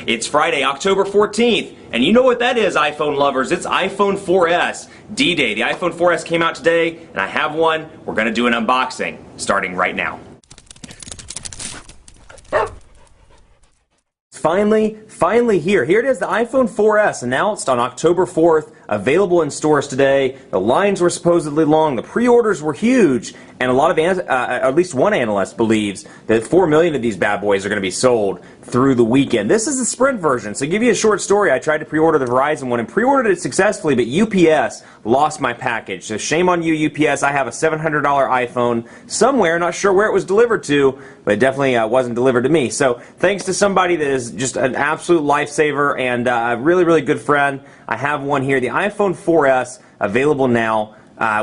It's Friday, October 14th, and you know what that is, iPhone lovers. It's iPhone 4S D-Day. The iPhone 4S came out today, and I have one. We're going to do an unboxing starting right now. Finally here. Here it is, the iPhone 4S, announced on October 4th, available in stores today. The lines were supposedly long, the pre-orders were huge, and a lot of, at least one analyst believes that 4 million of these bad boys are going to be sold through the weekend. This is the Sprint version. So to give you a short story, I tried to pre-order the Verizon one and pre-ordered it successfully, but UPS lost my package. So shame on you, UPS. I have a $700 iPhone somewhere, not sure where it was delivered to, but it definitely wasn't delivered to me. So thanks to somebody that is just an absolute lifesaver and a really, really good friend, I have one here, the iPhone 4S, available now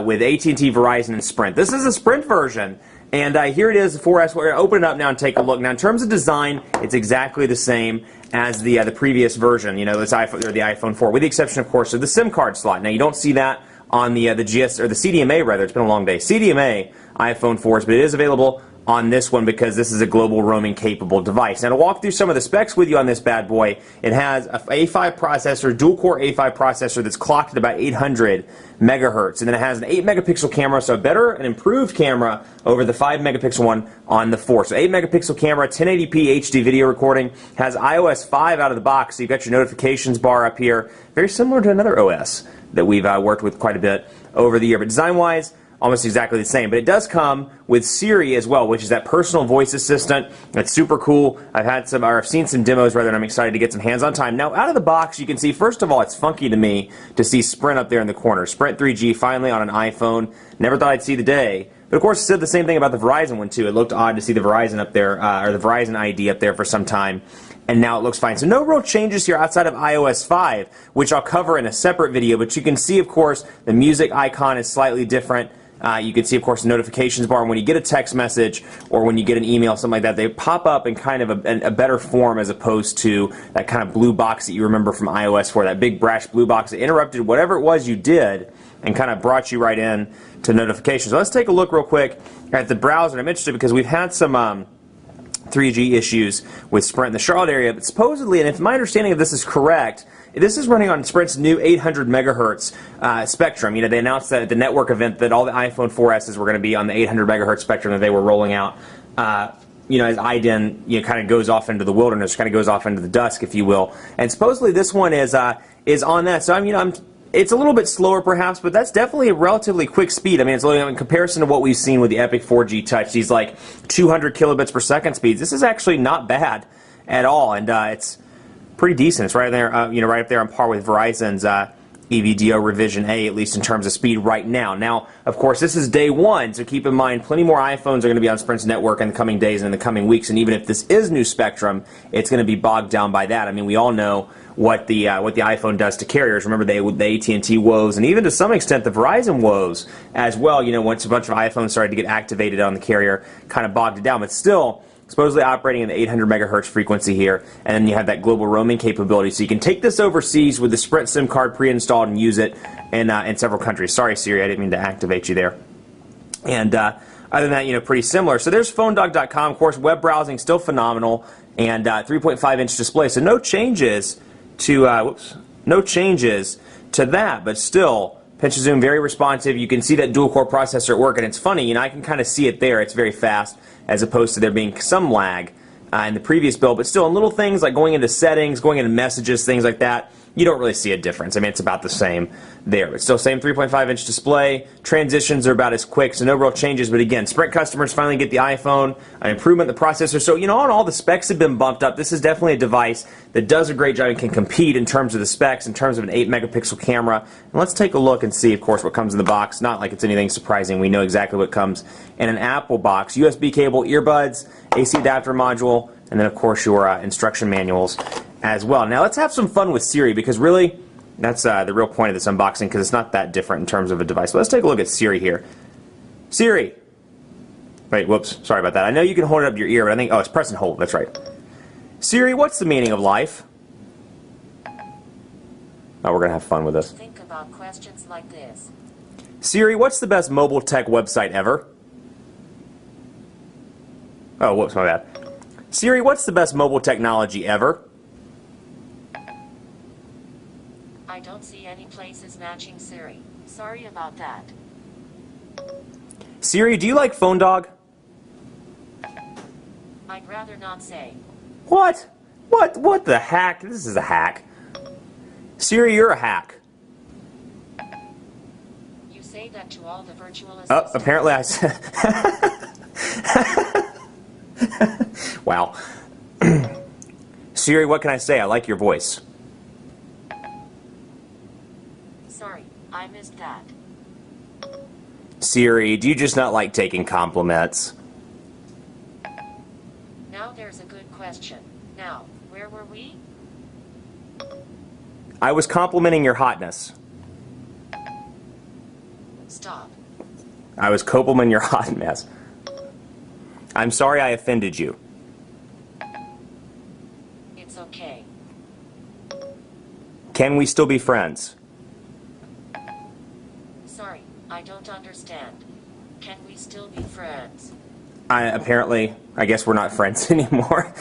with AT&T, Verizon, and Sprint. This is a Sprint version, and here it is, the 4S. We're going to open it up now and take a look. Now, in terms of design, it's exactly the same as the previous version. You know, this iPhone or the iPhone 4, with the exception, of course, of the SIM card slot. Now, you don't see that on the GS or the CDMA rather. It's been a long day. CDMA iPhone 4s, but it is available on this one because this is a global roaming capable device. Now to walk through some of the specs with you on this bad boy, it has a A5 processor, dual core A5 processor that's clocked at about 800 megahertz, and then it has an 8 megapixel camera, so better and improved camera over the 5 megapixel one on the 4. So 8 megapixel camera, 1080p HD video recording, has iOS 5 out of the box, so you've got your notifications bar up here, very similar to another OS that we've worked with quite a bit over the year, but design-wise, almost exactly the same. But it does come with Siri as well, which is that personal voice assistant. It's super cool. I've seen some demos rather, and I'm excited to get some hands-on time. Now, out of the box, you can see, first of all, it's funky to me to see Sprint up there in the corner. Sprint 3G finally on an iPhone. Never thought I'd see the day. But of course, it said the same thing about the Verizon one too. It looked odd to see the Verizon up there, or the Verizon ID up there for some time. And now it looks fine. So no real changes here outside of iOS 5, which I'll cover in a separate video. But you can see, of course, the music icon is slightly different. You can see, of course, the notifications bar. And when you get a text message or when you get an email, something like that, they pop up in kind of a better form as opposed to that kind of blue box that you remember from iOS 4, that big brash blue box that interrupted whatever it was you did and kind of brought you right in to notifications. So let's take a look real quick at the browser. I'm interested because we've had some 3G issues with Sprint in the Charlotte area, but supposedly, and if my understanding of this is correct, this is running on Sprint's new 800 megahertz spectrum. You know, they announced that at the network event that all the iPhone 4Ss were going to be on the 800 megahertz spectrum that they were rolling out. You know, as iDen kind of goes off into the wilderness, kind of goes off into the dusk, if you will. And supposedly this one is on that. So it's a little bit slower perhaps, but that's definitely a relatively quick speed. I mean, it's in comparison to what we've seen with the Epic 4G Touch, these like 200 kilobits per second speeds. This is actually not bad at all, and it's pretty decent. It's right there, right up there on par with Verizon's EVDO Revision A, at least in terms of speed right now. Now, of course, this is day one, so keep in mind, plenty more iPhones are going to be on Sprint's network in the coming days and in the coming weeks, and even if this is new spectrum, it's going to be bogged down by that. I mean, we all know what the iPhone does to carriers. Remember the AT&T woes, and even to some extent the Verizon woes as well. You know, once a bunch of iPhones started to get activated on the carrier, kind of bogged it down, but still supposedly operating in the 800 megahertz frequency here, and then you have that global roaming capability, so you can take this overseas with the Sprint SIM card pre-installed and use it in several countries. Sorry, Siri, I didn't mean to activate you there. And other than that, pretty similar. So there's PhoneDog.com. Of course, web browsing still phenomenal, and 3.5-inch display. So no changes to that, but still, pinch to zoom, very responsive. You can see that dual-core processor at work, and it's funny, I can kind of see it there. It's very fast, as opposed to there being some lag in the previous build, but still in little things like going into settings, going into messages, things like that, you don't really see a difference. I mean, it's about the same there. But still, same 3.5-inch display. Transitions are about as quick, so no real changes. But again, Sprint customers finally get the iPhone, an improvement in the processor. So, all the specs have been bumped up. This is definitely a device that does a great job and can compete in terms of the specs, in terms of an 8 megapixel camera. And let's take a look and see, of course, what comes in the box. Not like it's anything surprising. We know exactly what comes in an Apple box. USB cable, earbuds, AC adapter module, and then, of course, your instruction manuals as well. Now let's have some fun with Siri, because really that's the real point of this unboxing, because it's not that different in terms of a device. But let's take a look at Siri here. Siri. Wait, whoops, sorry about that. I know you can hold it up to your ear, but I think, it's press and hold, that's right. Siri, what's the meaning of life? Oh, we're going to have fun with this. Think about questions like this. Siri, what's the best mobile tech website ever? Oh, whoops, my bad. Siri, what's the best mobile technology ever? I don't see any places matching Siri. Sorry about that. Siri, do you like Phone Dog? I'd rather not say. What? What the heck? This is a hack. Siri, you're a hack. You say that to all the virtual Oh, assistants. apparently I said... Wow. Siri, what can I say? I like your voice. Sorry, I missed that. Siri, do you just not like taking compliments? Now there's a good question. Now, where were we? I was complimenting your hotness. Stop. I was complimenting your hotness. I'm sorry I offended you. It's okay. Can we still be friends? Sorry, I don't understand. Can we still be friends? Apparently, I guess we're not friends anymore.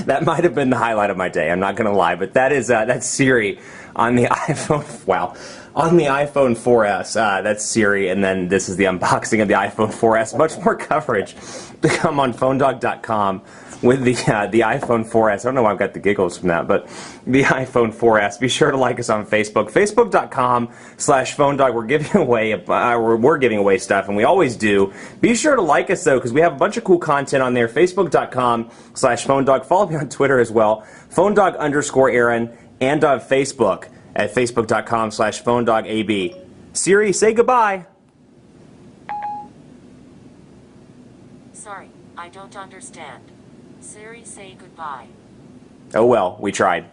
That might have been the highlight of my day. I'm not going to lie, but that's Siri on the iPhone. Wow, on the iPhone 4S. That's Siri, and then this is the unboxing of the iPhone 4S. Much more coverage to come on PhoneDog.com with the iPhone 4S. I don't know why I've got the giggles from that, but the iPhone 4S. Be sure to like us on Facebook, Facebook.com/PhoneDog. We're giving away stuff, and we always do. Be sure to like us though, because we have a bunch of cool content on there. Facebook.com/PhoneDog. Follow me on Twitter as well, PhoneDog_Aaron, and on Facebook at Facebook.com/PhoneDogAB. Siri, say goodbye. Sorry, I don't understand. Siri, say goodbye. Oh well, we tried.